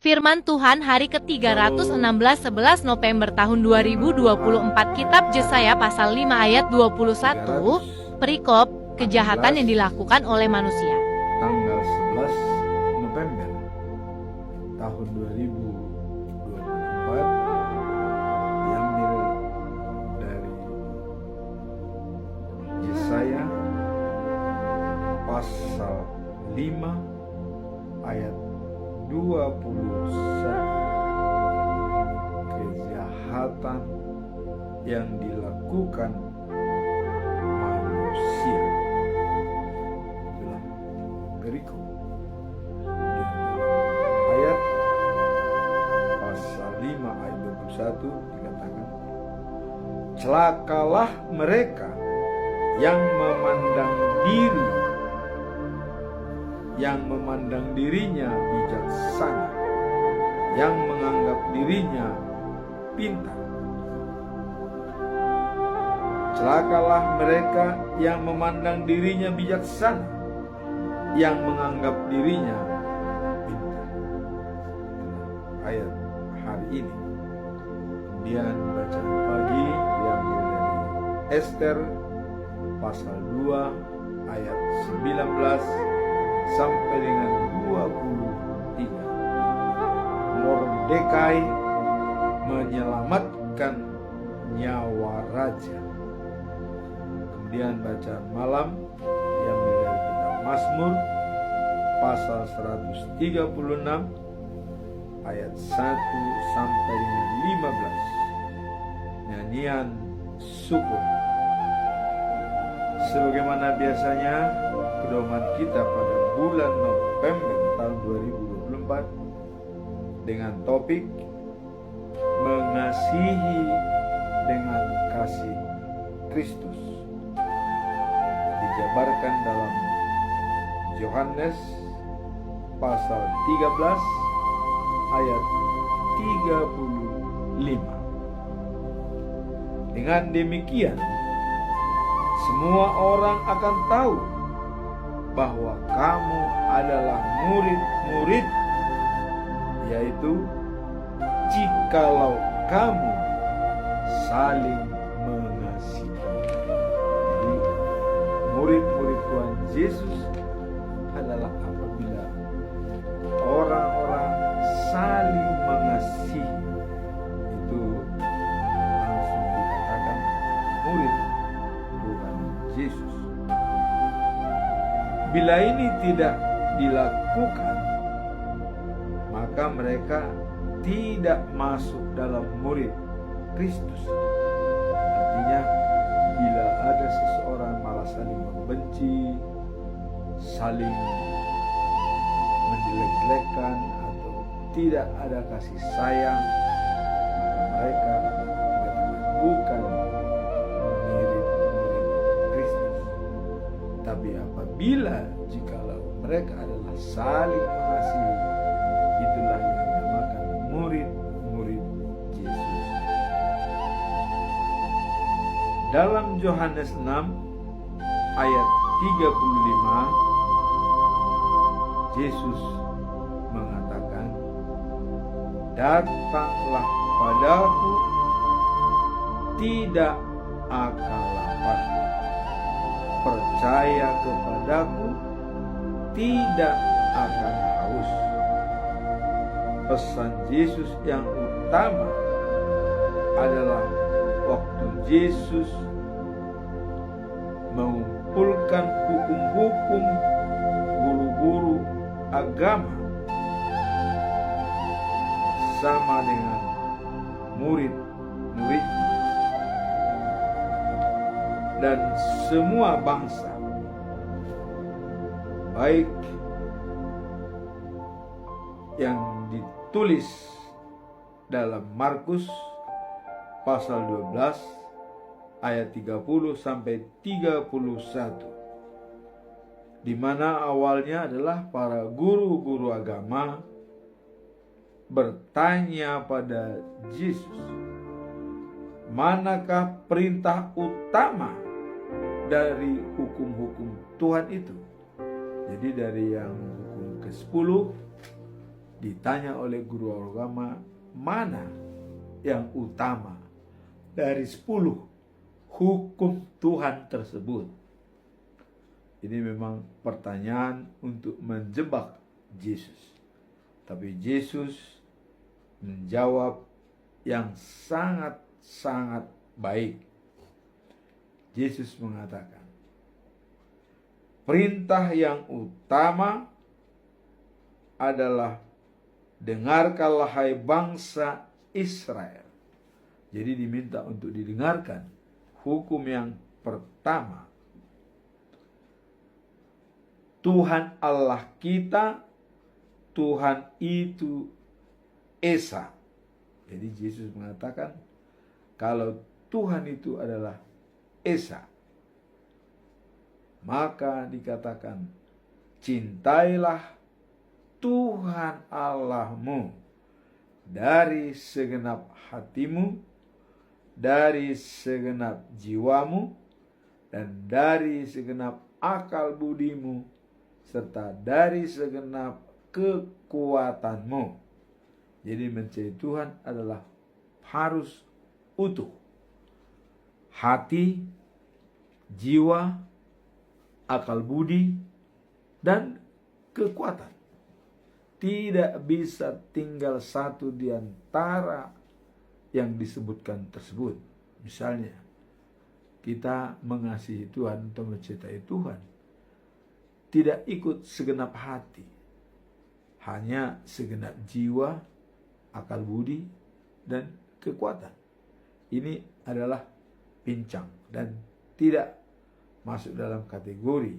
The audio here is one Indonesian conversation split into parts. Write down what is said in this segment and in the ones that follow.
Firman Tuhan hari ke-316 11 November tahun 2024 Kitab Yesaya pasal 5 ayat 21 Perikop kejahatan yang dilakukan oleh manusia. Tanggal 11 November tahun 2024 diambil dari Yesaya pasal 5 ayat 21. Kejahatan yang dilakukan manusia. Itulah perikop. Ayat pasal 5 ayat 21 dikatakan, celakalah mereka yang memandang dirinya bijaksana, yang menganggap dirinya pintar. Celakalah mereka yang memandang dirinya bijaksana, yang menganggap dirinya pintar. Ayat hari ini. Kemudian bacaan pagi diambil dari Ester pasal 2 ayat 19 sampai dengan 23. Mordekai menyelamatkan nyawa raja. Kemudian bacaan malam diambil dari kitab Mazmur pasal 136 ayat 1 sampai dengan 15. Nyanyian syukur. Sebagaimana biasanya pedoman kita pada bulan November tahun 2024 dengan topik mengasihi dengan kasih Kristus, dijabarkan dalam Yohanes pasal 13 ayat 35. Dengan demikian semua orang akan tahu bahwa kamu adalah murid-murid, yaitu jikalau kamu saling mengasihi. Jadi murid-murid Tuhan Yesus adalah apabila orang-orang saling mengasihi, itu langsung dikatakan murid Tuhan Yesus. Bila ini tidak dilakukan, maka mereka tidak masuk dalam murid Kristus. Artinya, bila ada seseorang malah saling membenci, saling menjelek-jelekan, atau tidak ada kasih sayang, maka mereka bukan murid-murid Kristus. Tapi apabila jikalau mereka adalah saling mengasihi, itulah yang dinamakan murid-murid Yesus. Dalam Yohanes 6 ayat 35, Yesus mengatakan, datanglah padaku, tidak akan lapar. Percaya kepadaku, tidak akan haus. Pesan Yesus yang utama adalah waktu Yesus mengumpulkan hukum-hukum guru-guru agama sama dengan murid-muridnya dan semua bangsa, baik yang ditulis dalam Markus pasal 12 ayat 30 sampai 31, di mana awalnya adalah para guru-guru agama bertanya pada Yesus, manakah perintah utama dari hukum-hukum Tuhan itu? Jadi dari yang hukum ke-10 ditanya oleh guru agama, mana yang utama dari 10 hukum Tuhan tersebut? Ini memang pertanyaan untuk menjebak Yesus. Tapi Yesus menjawab yang sangat-sangat baik. Yesus mengatakan, perintah yang utama adalah dengarkanlah hai bangsa Israel. Jadi diminta untuk didengarkan hukum yang pertama. Tuhan Allah kita, Tuhan itu Esa. Jadi Yesus mengatakan kalau Tuhan itu adalah Esa, maka dikatakan cintailah Tuhan Allahmu dari segenap hatimu, dari segenap jiwamu, dan dari segenap akal budimu, serta dari segenap kekuatanmu. Jadi mencari Tuhan adalah harus utuh. Hati, jiwa, akal budi, dan kekuatan. Tidak bisa tinggal satu di antara yang disebutkan tersebut. Misalnya, kita mengasihi Tuhan atau mencintai Tuhan, tidak ikut segenap hati, hanya segenap jiwa, akal budi, dan kekuatan. Ini adalah pincang dan tidak masuk dalam kategori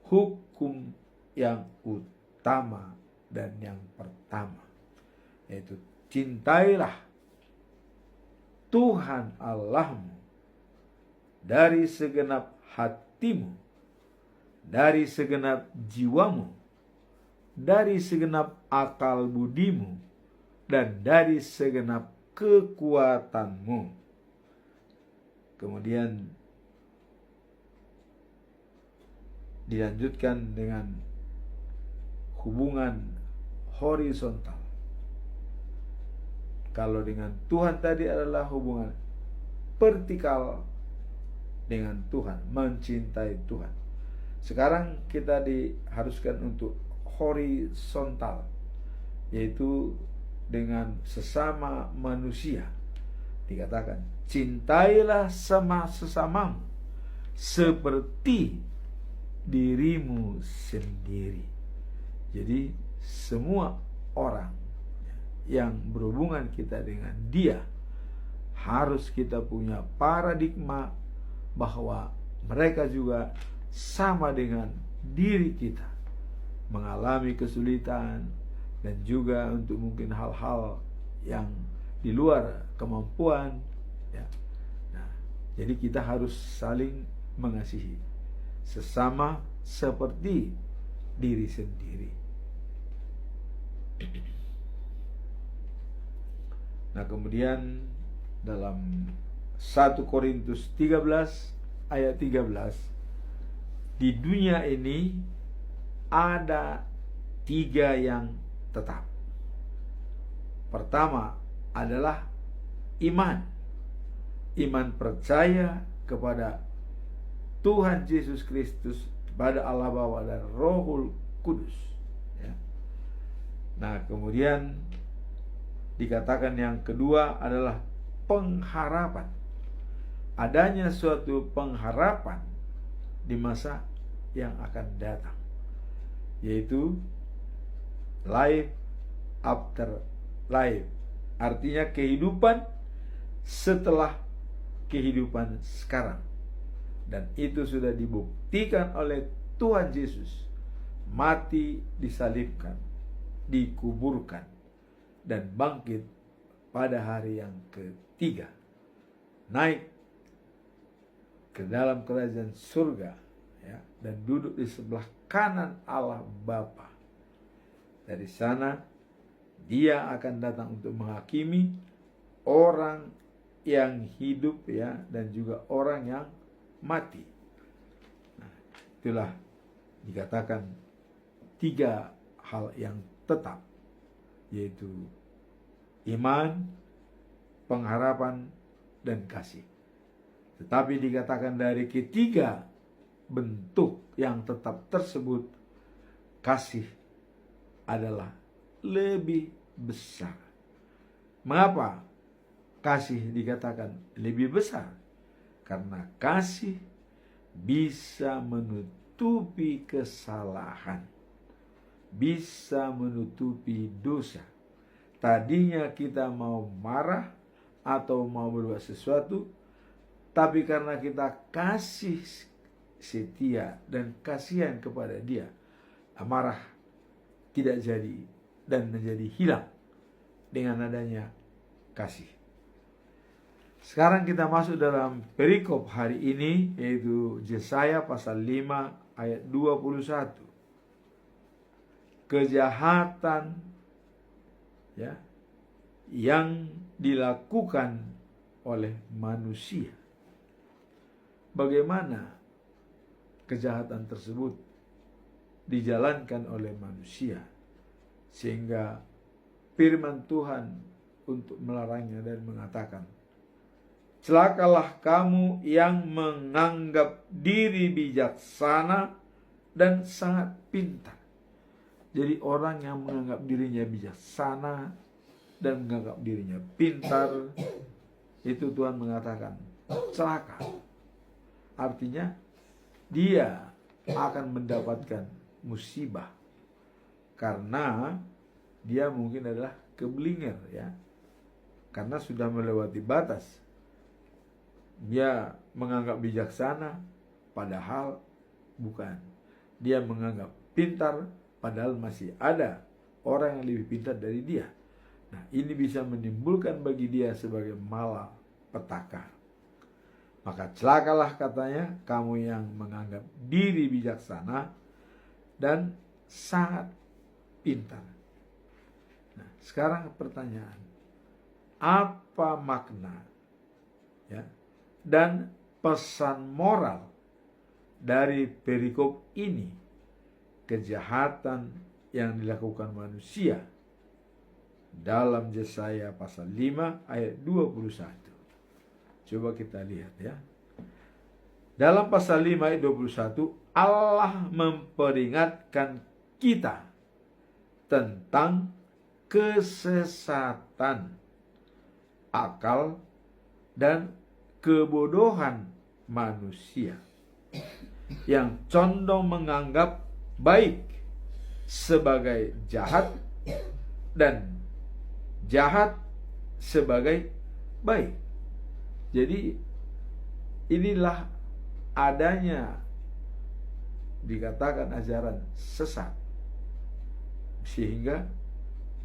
hukum yang utama dan yang pertama, yaitu cintailah Tuhan Allahmu dari segenap hatimu, dari segenap jiwamu, dari segenap akal budimu, dan dari segenap kekuatanmu. Kemudian dilanjutkan dengan hubungan horizontal. Kalau dengan Tuhan tadi adalah hubungan vertikal dengan Tuhan, mencintai Tuhan. Sekarang kita diharuskan untuk horizontal, yaitu dengan sesama manusia. Dikatakan, cintailah sama sesamamu seperti dirimu sendiri. Jadi semua orang yang berhubungan kita dengan dia, harus kita punya paradigma bahwa mereka juga sama dengan diri kita, mengalami kesulitan dan juga untuk mungkin hal-hal yang di luar kemampuan, ya. Nah, jadi kita harus saling mengasihi sesama seperti diri sendiri. Nah, kemudian dalam 1 Korintus 13 ayat 13, di dunia ini ada 3 yang tetap. Pertama adalah iman. Iman percaya kepada Tuhan Yesus Kristus, kepada Allah Bapa dan Rohul Kudus, ya. Nah, kemudian dikatakan yang kedua adalah pengharapan. Adanya suatu pengharapan di masa yang akan datang, yaitu life after life. Artinya kehidupan setelah kehidupan sekarang. Dan itu sudah dibuktikan oleh Tuhan Yesus. Mati, disalibkan, dikuburkan, dan bangkit pada hari yang ketiga. Naik ke dalam kerajaan surga, ya, dan duduk di sebelah kanan Allah Bapa. Dari sana dia akan datang untuk menghakimi orang yang hidup, ya, dan juga orang yang mati. Nah, itulah dikatakan 3 hal yang tetap. yaitu iman, pengharapan, dan kasih. Tetapi dikatakan dari ketiga bentuk yang tetap tersebut, kasih adalah lebih besar. Mengapa kasih dikatakan lebih besar? Karena kasih bisa menutupi kesalahan, bisa menutupi dosa. Tadinya kita mau marah atau mau berbuat sesuatu, tapi karena kita kasih setia dan kasihan kepada dia, amarah tidak jadi dan menjadi hilang dengan adanya kasih. Sekarang kita masuk dalam perikop hari ini, yaitu Yesaya pasal 5 ayat 21. Kejahatan yang dilakukan oleh manusia. Bagaimana kejahatan tersebut dijalankan oleh manusia sehingga firman Tuhan untuk melarangnya dan mengatakan, celakalah kamu yang menganggap diri bijaksana dan sangat pintar. Jadi orang yang menganggap dirinya bijaksana dan menganggap dirinya pintar, itu Tuhan mengatakan celaka. Artinya dia akan mendapatkan musibah karena dia mungkin adalah keblinger, karena sudah melewati batas. Dia menganggap bijaksana padahal bukan. Dia menganggap pintar padahal masih ada orang yang lebih pintar dari dia. Nah, ini bisa menimbulkan bagi dia sebagai malapetaka. Maka celakalah, katanya, kamu yang menganggap diri bijaksana dan sangat pintar. Nah, sekarang pertanyaan, apa makna dan pesan moral dari perikop ini, kejahatan yang dilakukan manusia dalam Yesaya pasal 5 ayat 21. Coba kita lihat Dalam pasal 5 ayat 21, Allah memperingatkan kita tentang kesesatan akal dan kebodohan manusia yang condong menganggap baik sebagai jahat dan jahat sebagai baik. Jadi inilah adanya dikatakan ajaran sesat sehingga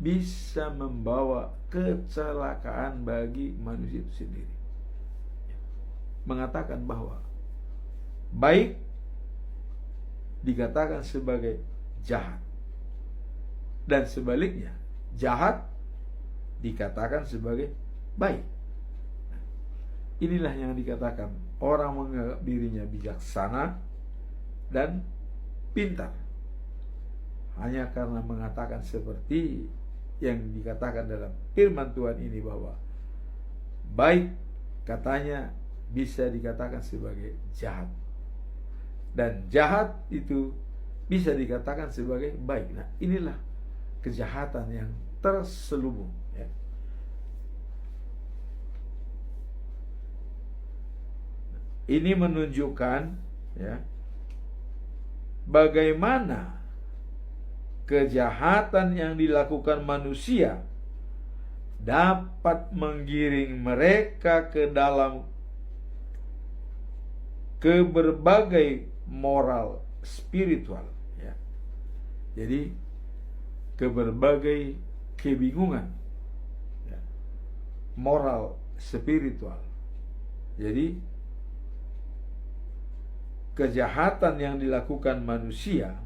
bisa membawa kecelakaan bagi manusia itu sendiri. Mengatakan bahwa baik dikatakan sebagai jahat dan sebaliknya jahat dikatakan sebagai baik. Inilah yang dikatakan orang menganggap dirinya bijaksana dan pintar hanya karena mengatakan seperti yang dikatakan dalam firman Tuhan ini, bahwa baik katanya bisa dikatakan sebagai jahat dan jahat itu bisa dikatakan sebagai baik. Nah, inilah kejahatan yang terselubung. Ini menunjukkan bagaimana kejahatan yang dilakukan manusia dapat menggiring mereka ke dalam ke berbagai moral spiritual, jadi ke berbagai kebingungan moral spiritual. Jadi kejahatan yang dilakukan manusia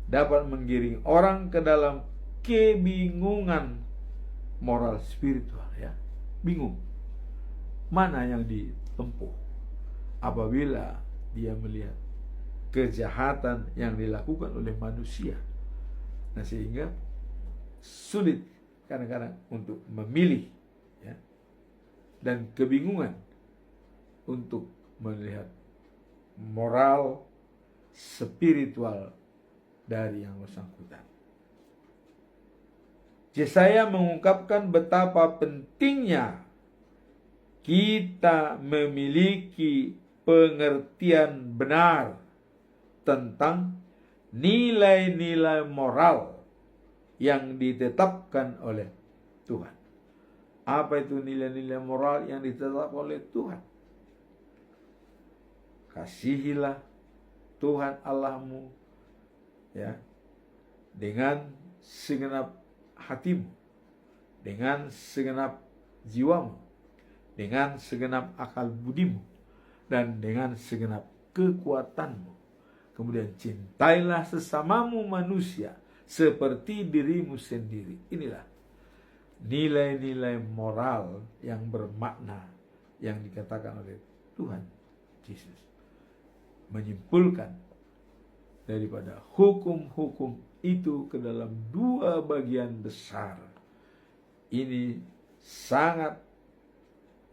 dapat menggiring orang ke dalam kebingungan moral spiritual, bingung mana yang ditempuh apabila dia melihat kejahatan yang dilakukan oleh manusia. Nah, sehingga sulit kadang-kadang untuk memilih, ya, dan kebingungan untuk melihat moral spiritual dari yang bersangkutan. Yesaya mengungkapkan betapa pentingnya kita memiliki pengertian benar tentang nilai-nilai moral yang ditetapkan oleh Tuhan. Apa itu nilai-nilai moral yang ditetapkan oleh Tuhan? Kasihilah Tuhan Allahmu, ya, dengan segenap hatimu, dengan segenap jiwamu, dengan segenap akal budimu, dan dengan segenap kekuatanmu. Kemudian cintailah sesamamu manusia seperti dirimu sendiri. Inilah nilai-nilai moral yang bermakna yang dikatakan oleh Tuhan Yesus, menyimpulkan daripada hukum-hukum itu ke dalam dua bagian besar. Ini sangat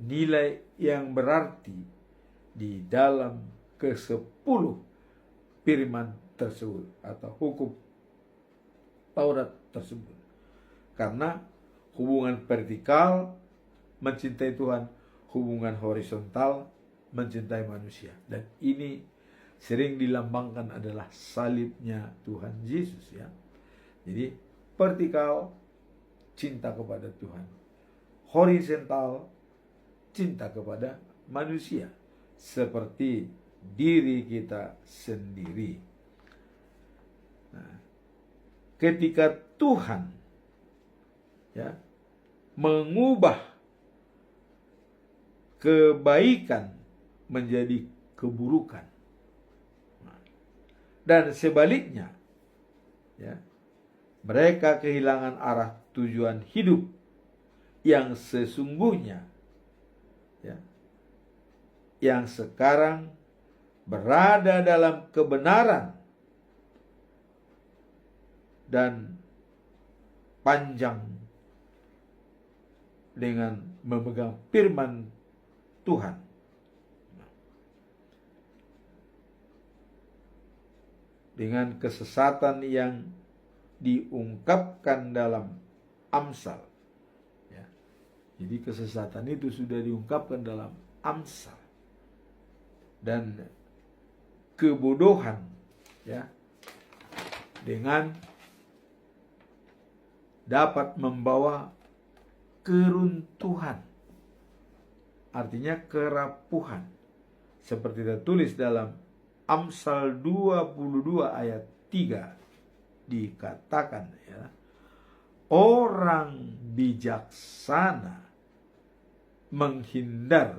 nilai yang berarti di dalam ke-10 firman tersebut atau hukum Taurat tersebut. Karena hubungan vertikal mencintai Tuhan, hubungan horizontal mencintai manusia. Dan ini sering dilambangkan adalah salibnya Tuhan Yesus, ya. Jadi vertikal cinta kepada Tuhan, horizontal cinta kepada manusia seperti diri kita sendiri. Nah, ketika Tuhan, ya, mengubah kebaikan menjadi keburukan, dan sebaliknya, ya, mereka kehilangan arah tujuan hidup yang sesungguhnya, ya, yang sekarang berada dalam kebenaran dan panjang dengan memegang firman Tuhan. Dengan kesesatan yang diungkapkan dalam Amsal, ya. Jadi kesesatan itu sudah diungkapkan dalam Amsal, dan kebodohan, ya, dengan dapat membawa keruntuhan, artinya kerapuhan, seperti tertulis dalam Amsal 22 ayat 3 dikatakan, ya, orang bijaksana menghindar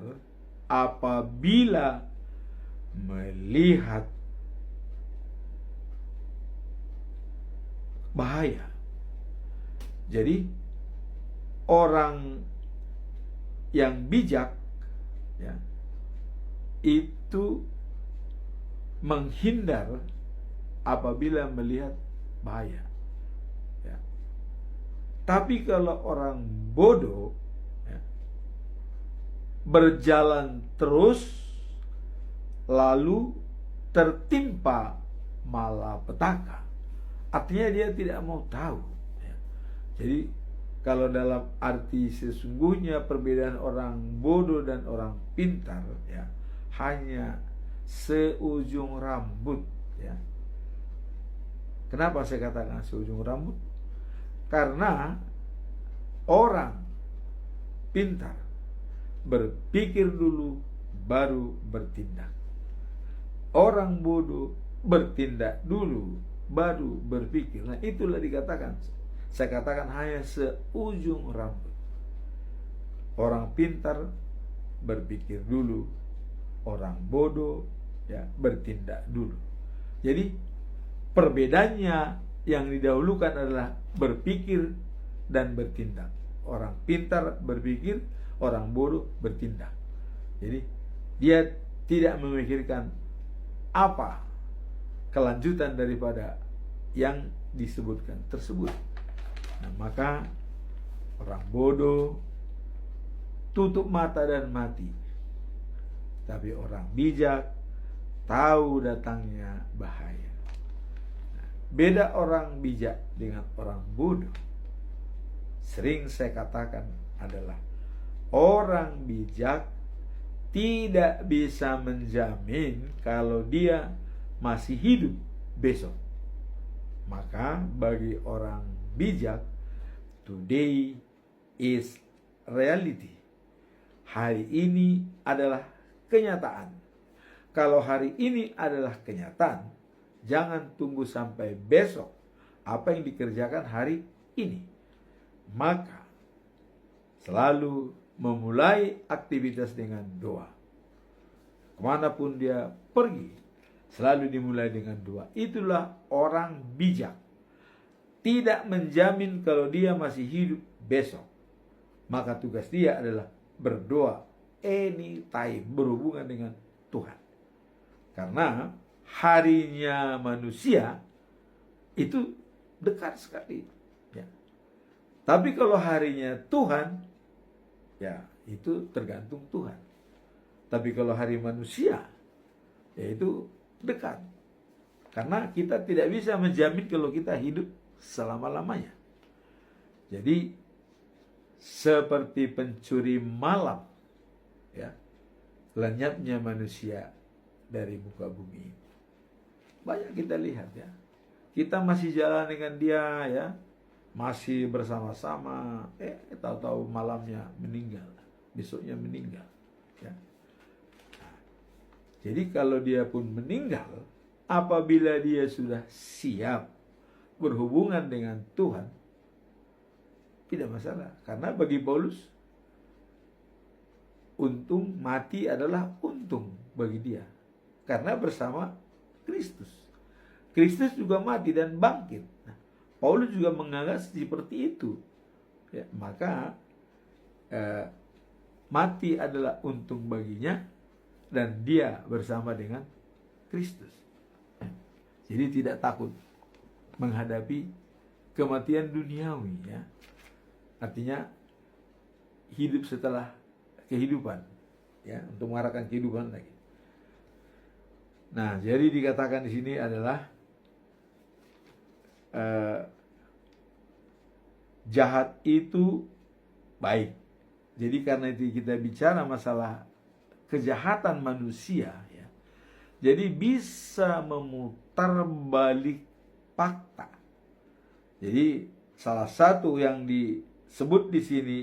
apabila melihat bahaya. Jadi orang yang bijak, ya, itu menghindar apabila melihat bahaya, ya. Tapi kalau orang bodoh, ya, berjalan terus lalu tertimpa malapetaka, artinya dia tidak mau tahu, ya. Jadi kalau dalam arti sesungguhnya perbedaan orang bodoh dan orang pintar, ya, hanya seujung rambut, ya. Kenapa saya katakan seujung rambut? Karena orang pintar berpikir dulu baru bertindak. Orang bodoh bertindak dulu baru berpikir. Nah, itulah dikatakan, saya katakan hanya seujung rambut. Orang pintar berpikir dulu, orang bodoh, ya, bertindak dulu. Jadi perbedaannya yang didahulukan adalah berpikir dan bertindak. Orang pintar berpikir, orang bodoh bertindak. Jadi dia tidak memikirkan apa kelanjutan daripada yang disebutkan tersebut. Nah, maka orang bodoh tutup mata dan mati, tapi orang bijak tahu datangnya bahaya. Nah, beda orang bijak dengan orang bodoh. Sering saya katakan adalah orang bijak tidak bisa menjamin kalau dia masih hidup besok. Maka bagi orang bijak, today is reality. Hari ini adalah kenyataan. Kalau hari ini adalah kenyataan, jangan tunggu sampai besok apa yang dikerjakan hari ini. Maka selalu memulai aktivitas dengan doa. Kemanapun dia pergi, selalu dimulai dengan doa. Itulah orang bijak. Tidak menjamin kalau dia masih hidup besok. Maka tugas dia adalah berdoa anytime, berhubungan dengan Tuhan. Karena harinya manusia itu dekat sekali. Ya. Tapi kalau harinya Tuhan, ya itu tergantung Tuhan. Tapi kalau hari manusia, ya itu dekat. Karena kita tidak bisa menjamin kalau kita hidup selama-lamanya. Jadi seperti pencuri malam, ya, lenyapnya manusia dari muka bumi. Banyak kita lihat, ya. Kita masih jalan dengan dia, ya, masih bersama-sama, tahu-tahu malamnya meninggal, besoknya meninggal, ya. Nah, jadi kalau dia pun meninggal, apabila dia sudah siap berhubungan dengan Tuhan, tidak masalah. Karena bagi Paulus, untung mati adalah untung bagi dia. Karena bersama Kristus. Kristus juga mati dan bangkit. Nah, Paulus juga menganggap seperti itu. Ya, maka mati adalah untung baginya dan dia bersama dengan Kristus. Jadi tidak takut menghadapi kematian duniawi, ya. Artinya hidup setelah kehidupan, ya, untuk mengarahkan kehidupan lagi. Nah, jadi dikatakan di sini adalah jahat itu baik. Jadi karena itu kita bicara masalah kejahatan manusia, ya. Jadi bisa memutar balik fakta. Jadi salah satu yang disebut di sini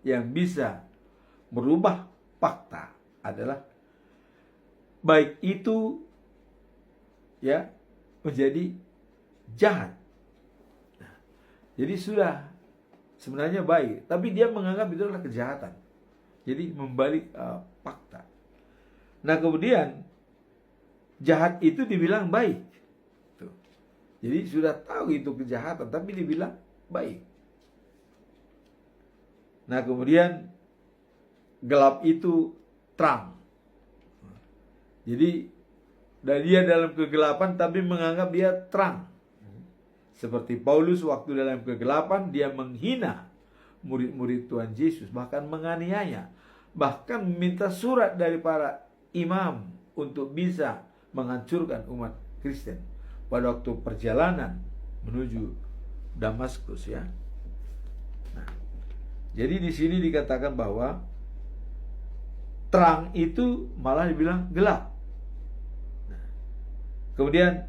yang bisa merubah fakta adalah baik itu, ya, menjadi jahat. Nah, jadi sudah sebenarnya baik, tapi dia menganggap itu adalah kejahatan. Jadi membalik fakta. Nah, kemudian jahat itu dibilang baik. Tuh. Jadi sudah tahu itu kejahatan, tapi dibilang baik. Nah, kemudian gelap itu terang. Jadi dia dalam kegelapan tapi menganggap dia terang. Seperti Paulus waktu dalam kegelapan dia menghina murid-murid Tuhan Yesus, bahkan menganiaya, bahkan minta surat dari para imam untuk bisa menghancurkan umat Kristen pada waktu perjalanan menuju Damaskus, ya. Nah, jadi di sini dikatakan bahwa terang itu malah dibilang gelap. Nah, kemudian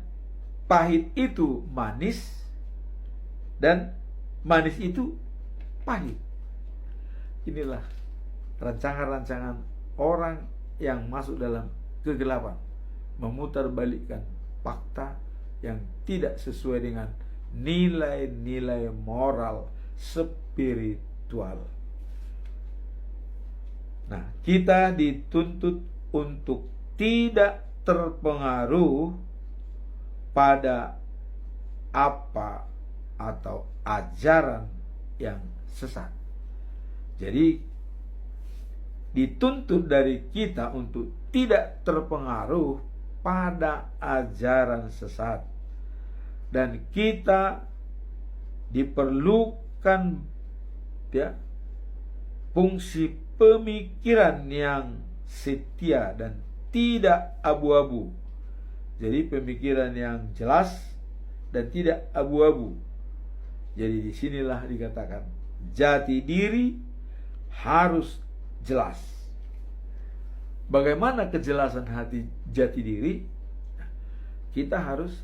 pahit itu manis dan manis itu pahit. Inilah rancangan-rancangan orang yang masuk dalam kegelapan, memutarbalikkan fakta yang tidak sesuai dengan nilai-nilai moral spiritual. Nah, kita dituntut untuk tidak terpengaruh pada apa atau ajaran yang sesat. Jadi dituntut dari kita untuk tidak terpengaruh pada ajaran sesat, dan kita diperlukan ya fungsi pemikiran yang setia dan tidak abu-abu. Jadi pemikiran yang jelas dan tidak abu-abu. Jadi disinilah dikatakan jati diri harus jelas. Bagaimana kejelasan hati jati diri? Kita harus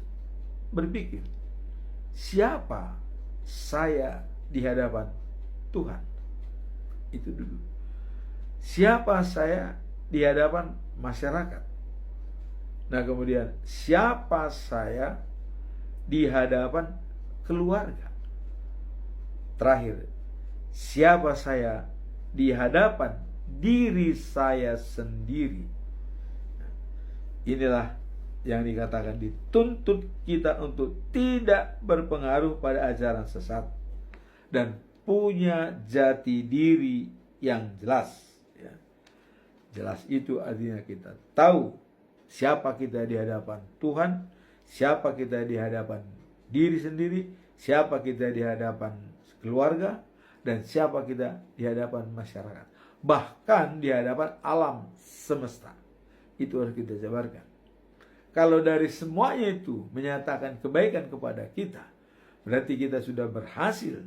berpikir, siapa saya di hadapan Tuhan? Itu dulu. Siapa saya di hadapan masyarakat? Nah, kemudian siapa saya di hadapan keluarga? Terakhir, siapa saya di hadapan diri saya sendiri? Nah, inilah yang dikatakan dituntut kita untuk tidak berpengaruh pada ajaran sesat dan punya jati diri yang jelas. Ya. Jelas itu artinya kita tahu siapa kita di hadapan Tuhan, siapa kita di hadapan diri sendiri, siapa kita di hadapan keluarga, dan siapa kita di hadapan masyarakat. Bahkan di hadapan alam semesta. Itu harus kita jabarkan. Kalau dari semuanya itu menyatakan kebaikan kepada kita, berarti kita sudah berhasil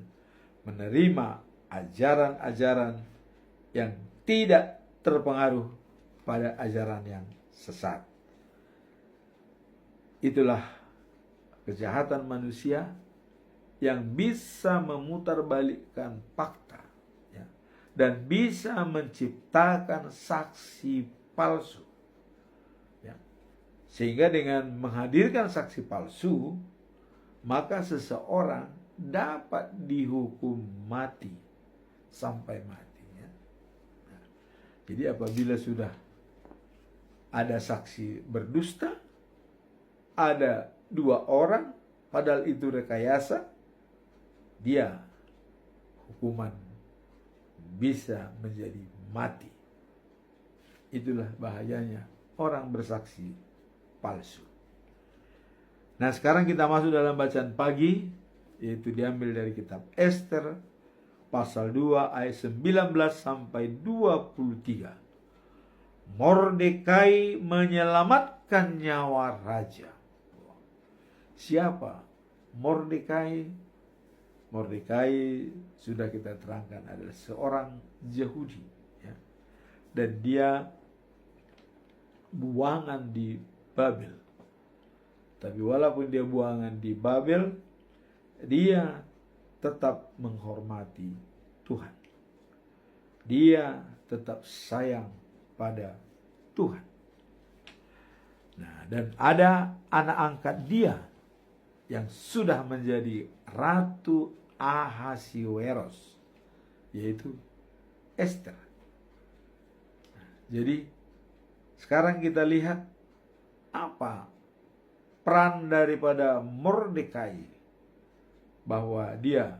menerima ajaran-ajaran yang tidak terpengaruh pada ajaran yang sesat. Itulah kejahatan manusia yang bisa memutarbalikkan fakta, ya, dan bisa menciptakan saksi palsu. Ya. Sehingga dengan menghadirkan saksi palsu, maka seseorang dapat dihukum mati sampai mati. Ya. Nah, jadi apabila sudah ada saksi berdusta, ada 2 orang, padahal itu rekayasa, dia hukuman bisa menjadi mati. Itulah bahayanya orang bersaksi palsu. Nah, sekarang kita masuk dalam bacaan pagi, yaitu diambil dari kitab Ester pasal 2 ayat 19 sampai 23. Mordekai menyelamatkan nyawa raja. Siapa Mordekai? Mordekai sudah kita terangkan adalah seorang Yahudi, ya. Dan dia buangan di Babel. Tapi walaupun dia buangan di Babel, dia tetap menghormati Tuhan. Dia tetap sayang pada Tuhan. Nah, dan ada anak angkat dia yang sudah menjadi Ratu Ahasiweros, yaitu Ester. Nah, jadi sekarang kita lihat apa peran daripada Mordekai, bahwa dia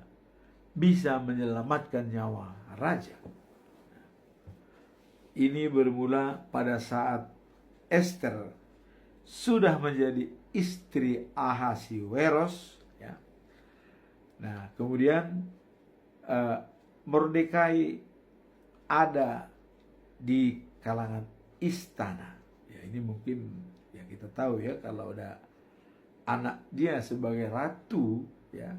bisa menyelamatkan nyawa raja. Ini bermula pada saat Ester sudah menjadi istri Ahasiweros, ya. Nah, kemudian Mordekai ada di kalangan istana. Ya, ini mungkin ya kita tahu ya, kalau ada anak dia sebagai ratu, ya,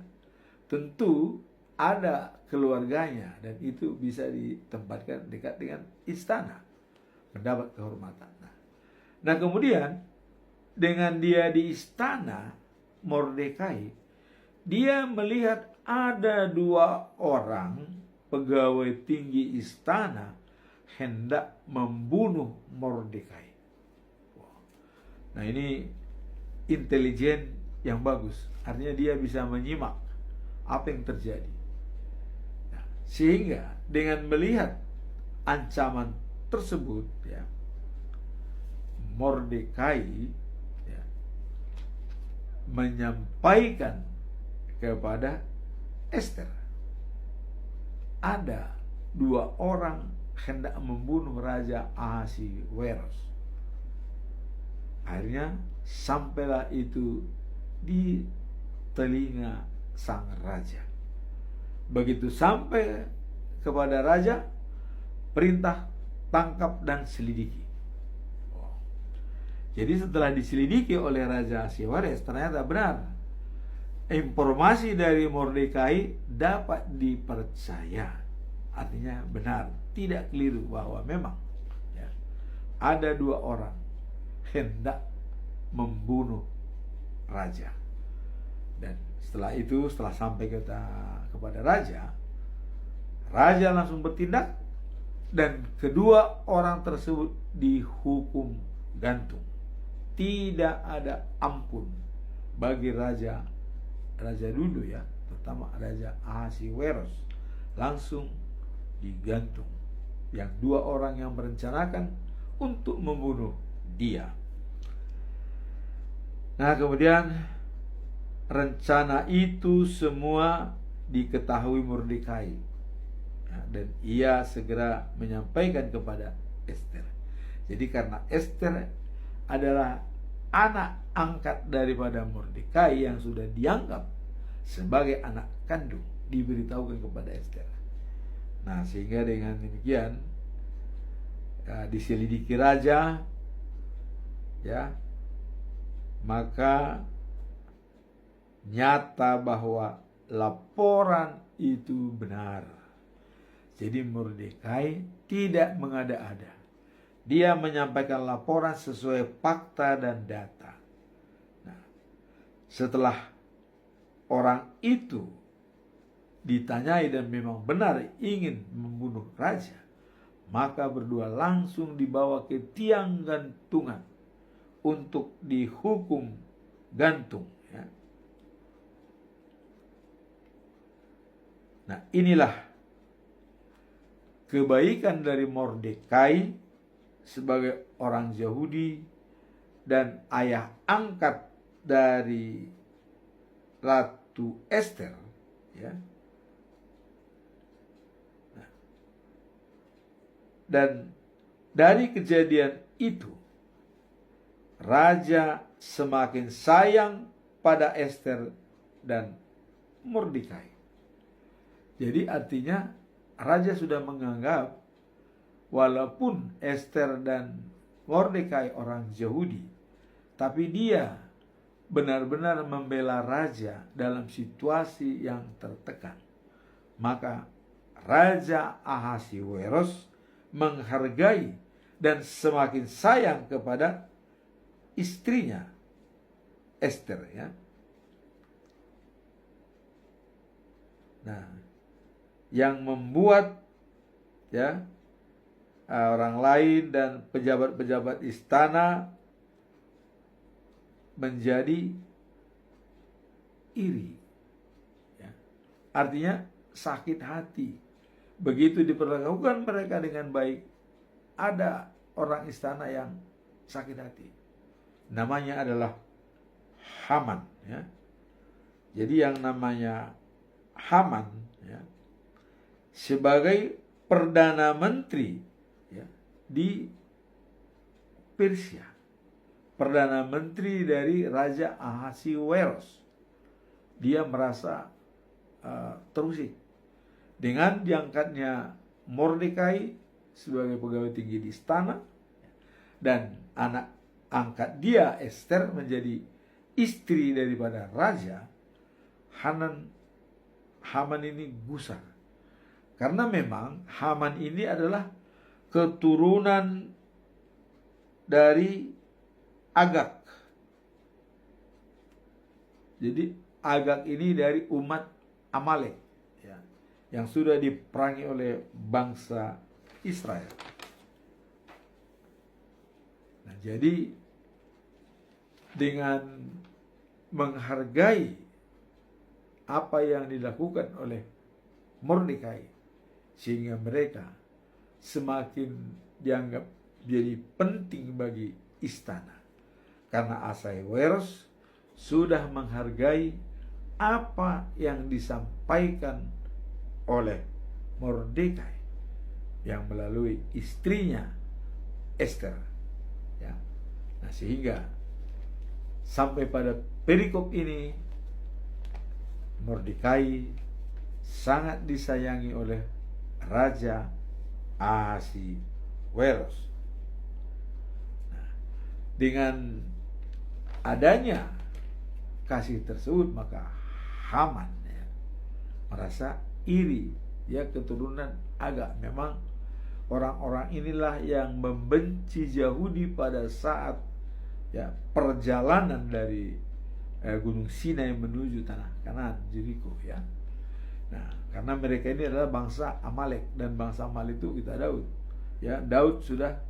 tentu ada keluarganya dan itu bisa ditempatkan dekat dengan istana, mendapat kehormatan. Nah, kemudian dengan dia di istana, Mordekai, dia melihat ada 2 orang pegawai tinggi istana hendak membunuh Mordekai. Nah, ini intelijen yang bagus. Artinya dia bisa menyimak apa yang terjadi. Nah, sehingga dengan melihat ancaman tersebut, ya, Mordekai, ya, menyampaikan kepada Ester, ada 2 orang hendak membunuh Raja Ahasiweros. Akhirnya sampailah itu di telinga sang raja. Begitu sampai kepada raja, perintah tangkap dan selidiki. Jadi setelah diselidiki oleh Raja Ahasiweros, ternyata benar informasi dari Mordekai dapat dipercaya. Artinya benar, tidak keliru, bahwa memang ya, ada dua orang hendak membunuh raja. Dan setelah itu, setelah sampai kepada raja, raja langsung bertindak dan kedua orang tersebut dihukum gantung. Tidak ada ampun bagi raja dulu ya, terutama Raja Ahasiweros, langsung digantung. Yang dua orang yang merencanakan untuk membunuh dia. Nah, kemudian rencana itu semua diketahui Mordekai, dan ia segera menyampaikan kepada Ester. Jadi karena Ester adalah anak angkat daripada Mordekai yang sudah dianggap sebagai anak kandung, diberitahukan kepada Ester. Nah, sehingga dengan demikian diselidiki raja, ya, maka nyata bahwa laporan itu benar. Jadi Mordekai tidak mengada-ada. Dia menyampaikan laporan sesuai fakta dan data. Nah, setelah orang itu ditanyai dan memang benar ingin membunuh raja, maka berdua langsung dibawa ke tiang gantungan untuk dihukum gantung. Ya. Nah, inilah kebaikan dari Mordekai sebagai orang Yahudi dan ayah angkat dari Ratu Ester, ya. Nah, dan dari kejadian itu raja semakin sayang pada Ester dan Mordekai. Jadi artinya raja sudah menganggap walaupun Ester dan Mordekai orang Yahudi, tapi dia benar-benar membela raja dalam situasi yang tertekan. Maka Raja Ahasiweros menghargai dan semakin sayang kepada istrinya Ester, ya. Nah, yang membuat ya orang lain dan pejabat-pejabat istana menjadi iri, ya. Artinya sakit hati. Begitu diperlakukan mereka dengan baik, ada orang istana yang sakit hati. Namanya adalah Haman, ya. Jadi yang namanya Haman, ya, sebagai perdana menteri, ya, di Persia, perdana menteri dari Raja Ahasiweros, dia merasa terusik dengan diangkatnya Mordekai sebagai pegawai tinggi di istana, dan anak angkat dia Ester menjadi istri daripada raja. Haman ini gusar, karena memang Haman ini adalah keturunan dari Agag. Jadi Agag ini dari umat Amalek, ya, yang sudah diperangi oleh bangsa Israel. Nah, jadi dengan menghargai apa yang dilakukan oleh Mordekai, sehingga mereka semakin dianggap jadi penting bagi istana, karena Ahasiweros sudah menghargai apa yang disampaikan oleh Mordekai yang melalui istrinya Ester, ya. Nah, sehingga sampai pada perikop ini Mordekai sangat disayangi oleh Raja Ahasiweros. Nah, dengan adanya kasih tersebut, maka Haman ya, merasa iri. Ya, keturunan Agag. Memang orang-orang inilah yang membenci Yahudi pada saat ya perjalanan dari Gunung Sinai menuju tanah Kanaan, Jeriko ya. Nah, karena mereka ini adalah bangsa Amalek, dan bangsa Amalek itu kita Daud. Ya, Daud sudah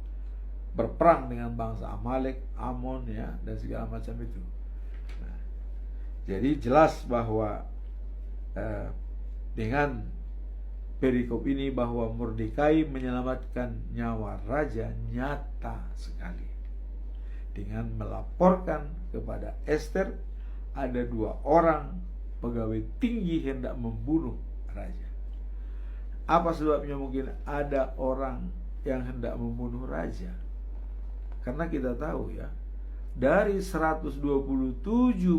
berperang dengan bangsa Amalek, Amon ya, dan segala macam itu. Nah, jadi jelas bahwa dengan perikop ini bahwa Mordekai menyelamatkan nyawa raja nyata sekali dengan melaporkan kepada Ester ada 2 orang pegawai tinggi hendak membunuh raja. Apa sebabnya mungkin ada orang yang hendak membunuh raja? Karena kita tahu ya, dari 127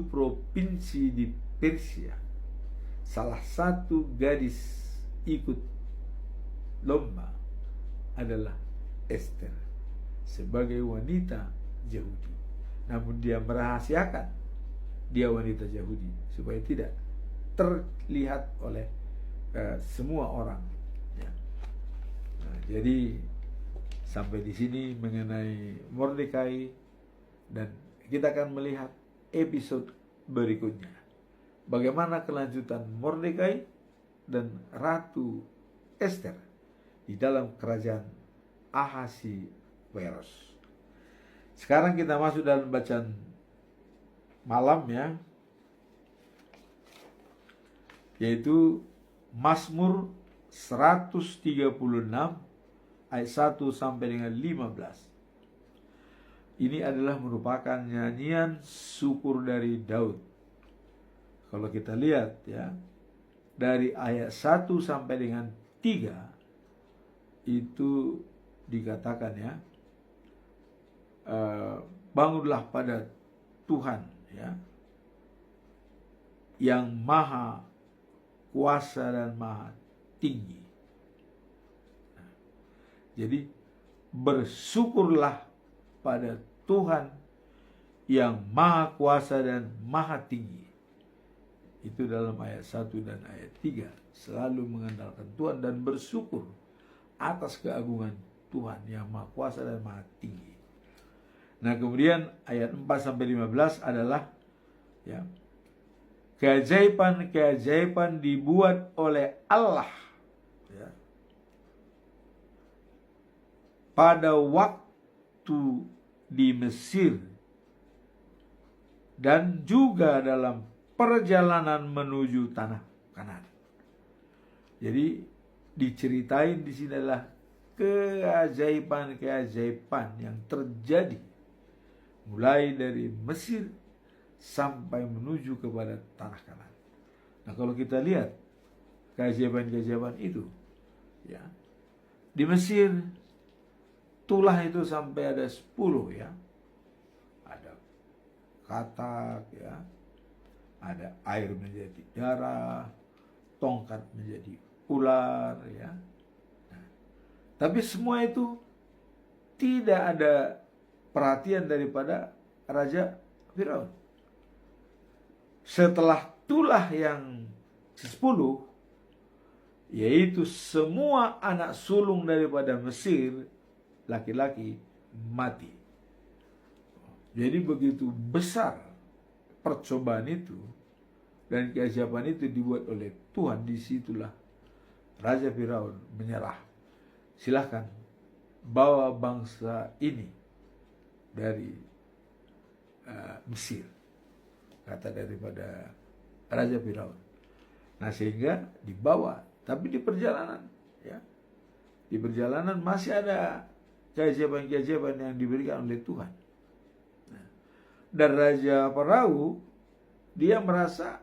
provinsi di Persia, salah satu gadis ikut lomba adalah Ester sebagai wanita Yahudi. Namun dia merahasiakan dia wanita Yahudi supaya tidak terlihat oleh semua orang. Ya. Nah, jadi sampai di sini mengenai Mordekai, dan kita akan melihat episode berikutnya. Bagaimana kelanjutan Mordekai dan Ratu Ester di dalam kerajaan Ahasiweros. Sekarang kita masuk dalam bacaan malam ya, yaitu Mazmur 136 ayat 1 sampai dengan 15. Ini adalah merupakan nyanyian syukur dari Daud. Kalau kita lihat ya, dari ayat 1 sampai dengan 3 itu dikatakan ya, bangunlah pada Tuhan ya, yang maha kuasa dan maha tinggi. Nah, jadi bersyukurlah pada Tuhan yang maha kuasa dan maha tinggi. Itu dalam ayat 1 dan ayat 3. Selalu mengandalkan Tuhan dan bersyukur atas keagungan Tuhan yang maha kuasa dan maha tinggi. Nah, kemudian ayat 4 sampai 15 adalah ya, keajaiban-keajaiban dibuat oleh Allah ya, pada waktu di Mesir dan juga dalam perjalanan menuju tanah Kanaan. Jadi diceritain di sini adalah keajaiban-keajaiban yang terjadi mulai dari Mesir sampai menuju kepada tanah Kanaan. Nah, kalau kita lihat keajaiban-keajaiban itu ya, di Mesir tulah itu sampai ada 10 ya. Ada katak ya, ada air menjadi darah, tongkat menjadi ular ya. Nah, tapi semua itu tidak ada perhatian daripada Raja Firaun. Setelah tulah yang 10, yaitu semua anak sulung daripada Mesir laki-laki mati. Jadi begitu besar percobaan itu dan keajaiban itu dibuat oleh Tuhan. Disitulah Raja Firaun menyerah. Silahkan bawa bangsa ini dari Mesir, kata daripada Raja Firaun. Nah, sehingga dibawa, tapi di perjalanan ya, di perjalanan masih ada keajaiban-keajaiban yang diberikan oleh Tuhan. Nah, dan Raja Farao dia merasa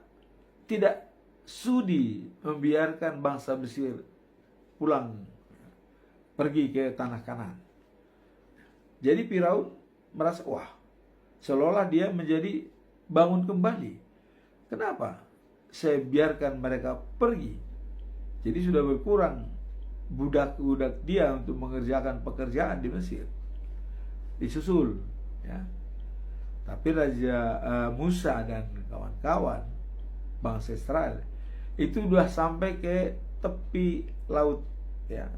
tidak sudi membiarkan bangsa Mesir pulang pergi ke tanah Kanaan. Jadi Firaun merasa, wah, seolah dia menjadi bangun kembali. Kenapa saya biarkan mereka pergi Jadi sudah berkurang budak-budak dia untuk mengerjakan pekerjaan di Mesir. Disusul, ya. Tapi Raja Musa dan kawan-kawan bangsa Israel itu sudah sampai ke tepi laut, ya.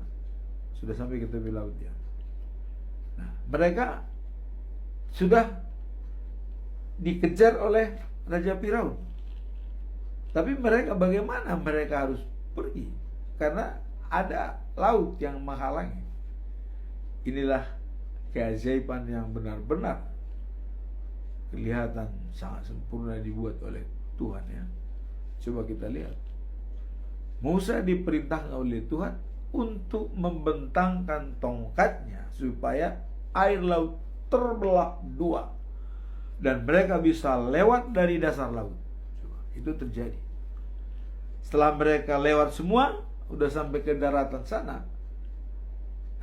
Sudah sampai ke tepi laut, ya. Nah, mereka sudah dikejar oleh Raja Firaun. Tapi mereka, bagaimana mereka harus pergi? Karena ada laut yang menghalangi. Inilah keajaiban yang benar-benar kelihatan sangat sempurna dibuat oleh Tuhan, ya. Coba kita lihat. Musa diperintahkan oleh Tuhan untuk membentangkan tongkatnya supaya air laut terbelah dua dan mereka bisa lewat dari dasar laut. Coba, itu terjadi. Setelah mereka lewat semua, udah sampai ke daratan sana,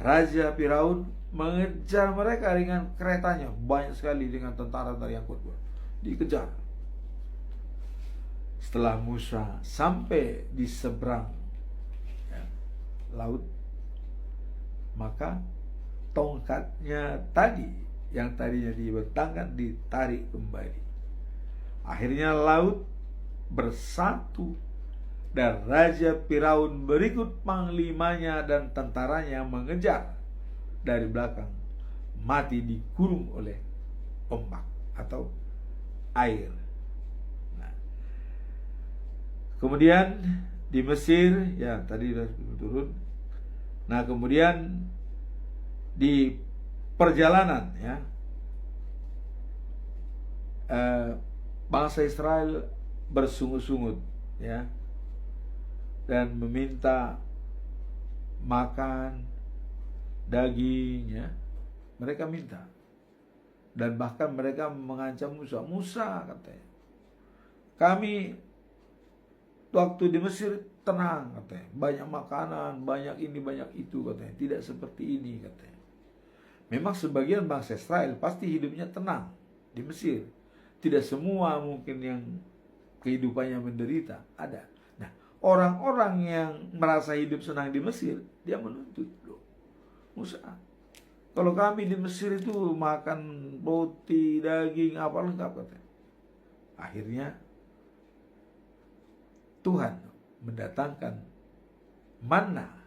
Raja Firaun mengejar mereka dengan keretanya, banyak sekali dengan tentara-tentara yang kuat. Dikejar. Setelah Musa sampai di seberang, ya, laut, maka tongkatnya tadi yang tadinya dibentangkan ditarik kembali. Akhirnya laut bersatu dan Raja Firaun berikut panglimanya dan tentaranya mengejar dari belakang, mati dikurung oleh ombak atau air. Nah, kemudian di Mesir, ya tadi sudah turun. Nah, kemudian di perjalanan, ya, bangsa Israel bersungut-sungut, ya, dan meminta makan daging, ya. Mereka minta, dan bahkan mereka mengancam Musa. Musa, katanya, kami waktu di Mesir tenang, katanya, banyak makanan, banyak ini, banyak itu, katanya, tidak seperti ini, katanya. Memang sebagian bangsa Israel pasti hidupnya tenang di Mesir. Tidak semua mungkin yang kehidupannya menderita, ada. Nah, orang-orang yang merasa hidup senang di Mesir, dia menuntut, loh, Musa, kalau kami di Mesir itu makan roti, daging, apa lengkap, katanya. Akhirnya Tuhan mendatangkan manna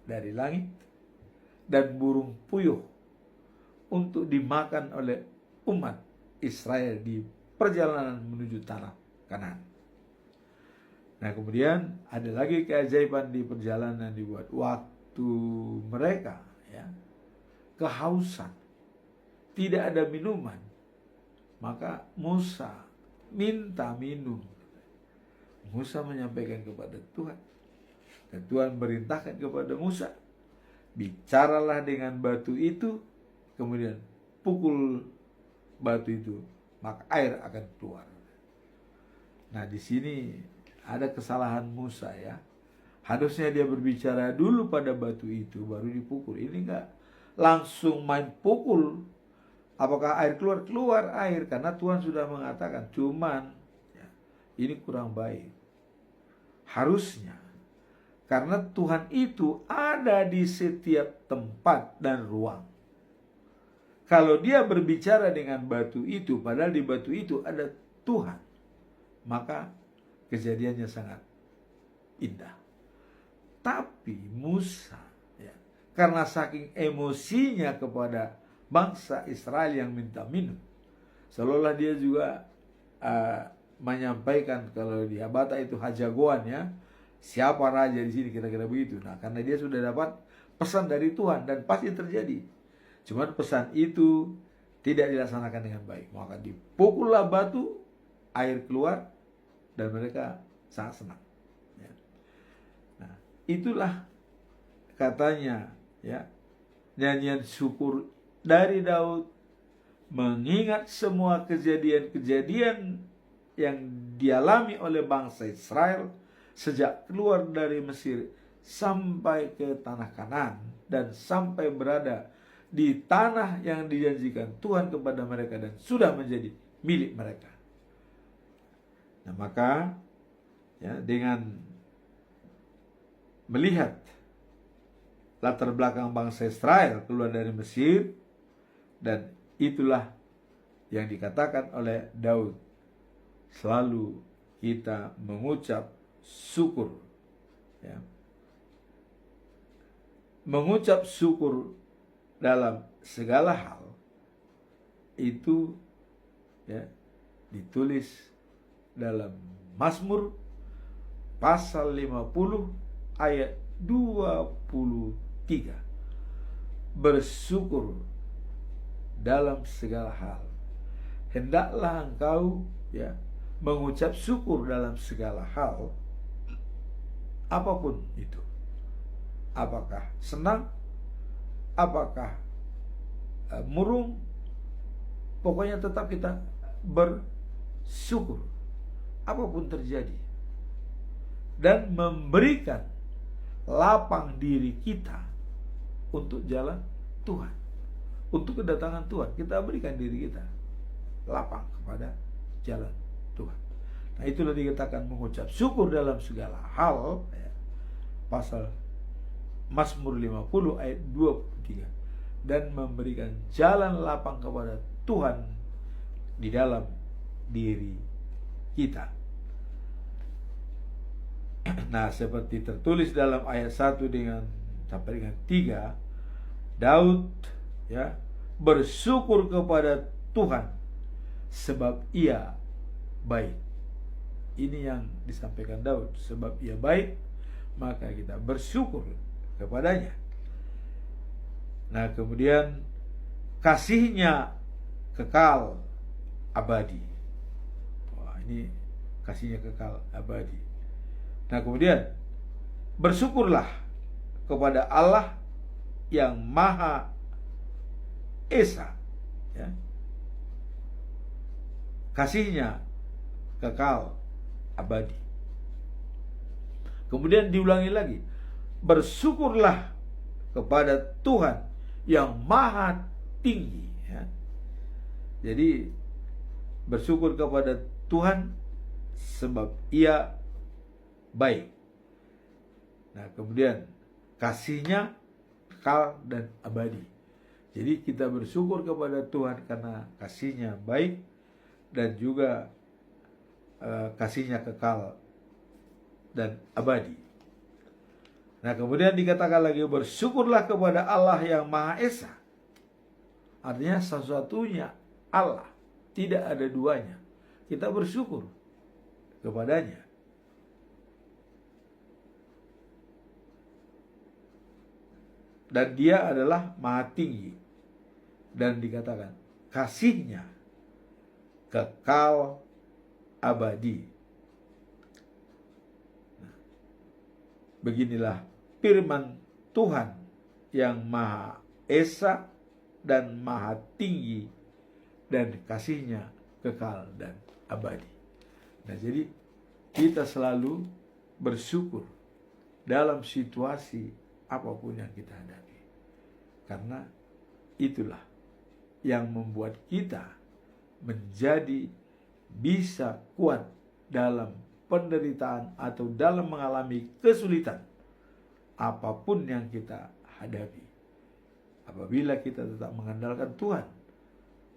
dari langit dan burung puyuh untuk dimakan oleh umat Israel di perjalanan menuju tanah Kanaan. Nah, kemudian ada lagi keajaiban di perjalanan dibuat waktu mereka, ya, kehausan, tidak ada minuman, maka Musa minta minum. Musa menyampaikan kepada Tuhan, dan Tuhan merintahkan kepada Musa, bicaralah dengan batu itu, kemudian pukul batu itu, maka air akan keluar. Nah, di sini ada kesalahan Musa, ya. Harusnya dia berbicara dulu pada batu itu, baru dipukul. Ini enggak, langsung main pukul. Apakah air keluar? Keluar air, karena Tuhan sudah mengatakan. Cuman, ya, ini kurang baik. Harusnya, karena Tuhan itu ada di setiap tempat dan ruang. Kalau dia berbicara dengan batu itu, padahal di batu itu ada Tuhan, maka kejadiannya sangat indah. Tapi Musa, ya, karena saking emosinya kepada bangsa Israel yang minta minum, seolah-olah dia juga menyampaikan kalau di Habata itu hajagoan, ya, siapa raja di sini, kira-kira begitu. Nah, karena dia sudah dapat pesan dari Tuhan dan pasti terjadi. Cuman pesan itu tidak dilaksanakan dengan baik. Maka dipukullah batu, air keluar, dan mereka sangat senang. Ya. Nah, itulah katanya, ya, nyanyian syukur dari Daud, mengingat semua kejadian-kejadian yang dialami oleh bangsa Israel sejak keluar dari Mesir sampai ke tanah Kanaan dan sampai berada di tanah yang dijanjikan Tuhan kepada mereka dan sudah menjadi milik mereka. Nah, maka, ya, dengan melihat latar belakang bangsa Israel keluar dari Mesir, dan itulah yang dikatakan oleh Daud, selalu kita mengucap syukur, ya. Mengucap syukur dalam segala hal itu, ya, ditulis dalam Mazmur pasal 50 ayat 23. Bersyukur dalam segala hal. Hendaklah engkau, ya, mengucap syukur dalam segala hal, apapun itu. Apakah senang, apakah murung, pokoknya tetap kita bersyukur apapun terjadi, dan memberikan lapang diri kita untuk jalan Tuhan, untuk kedatangan Tuhan. Kita berikan diri kita lapang kepada jalan Tuhan. Nah, itulah dikatakan mengucap syukur dalam segala hal, ya. Pasal Mazmur 50 ayat 23. Dan memberikan jalan lapang kepada Tuhan di dalam diri kita. Nah, seperti tertulis dalam ayat 1 sampai dengan 3, Daud, ya, bersyukur kepada Tuhan sebab Ia baik. Ini yang disampaikan Daud, sebab Ia baik, maka kita bersyukur kepadanya. Nah, kemudian kasih-Nya kekal abadi. Wah, ini kasih-Nya kekal abadi. Nah, kemudian bersyukurlah kepada Allah yang Maha Esa, ya. Kasih-Nya kekal abadi. Kemudian diulangi lagi, bersyukurlah kepada Tuhan yang Maha Tinggi, ya. Jadi bersyukur kepada Tuhan sebab Ia baik. Nah, kemudian kasih-Nya kekal dan abadi. Jadi kita bersyukur kepada Tuhan karena kasih-Nya baik, dan juga kasih-Nya kekal dan abadi. Nah, kemudian dikatakan lagi, bersyukurlah kepada Allah yang Maha Esa. Artinya satu-satunya Allah, tidak ada duanya. Kita bersyukur kepadanya. Dan Dia adalah Maha Tinggi. Dan dikatakan kasih-Nya kekal abadi. Nah, beginilah firman Tuhan yang Maha Esa dan Maha Tinggi, dan kasih-Nya kekal dan abadi. Nah, jadi kita selalu bersyukur dalam situasi apapun yang kita hadapi, karena itulah yang membuat kita menjadi bisa kuat dalam penderitaan atau dalam mengalami kesulitan apapun yang kita hadapi, apabila kita tetap mengandalkan Tuhan,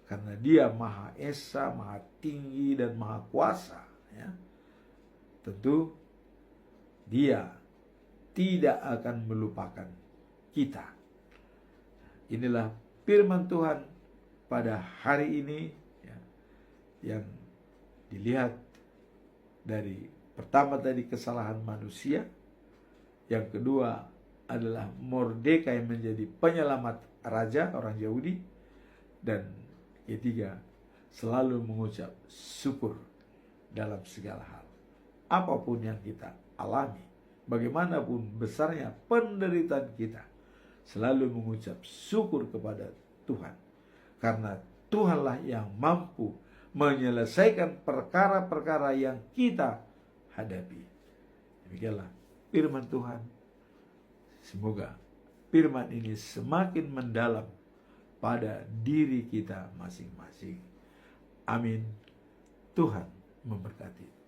karena Dia Maha Esa, Maha Tinggi, dan Maha Kuasa, ya. Tentu Dia tidak akan melupakan kita. Inilah firman Tuhan pada hari ini, ya, yang dilihat dari pertama tadi kesalahan manusia, yang kedua adalah Mordekai menjadi penyelamat raja orang Yahudi, dan ketiga selalu mengucap syukur dalam segala hal. Apapun yang kita alami, bagaimanapun besarnya penderitaan kita, selalu mengucap syukur kepada Tuhan, karena Tuhanlah yang mampu menyelesaikan perkara-perkara yang kita hadapi. Demikianlah firman Tuhan. Semoga firman ini semakin mendalam pada diri kita masing-masing. Amin. Tuhan memberkati.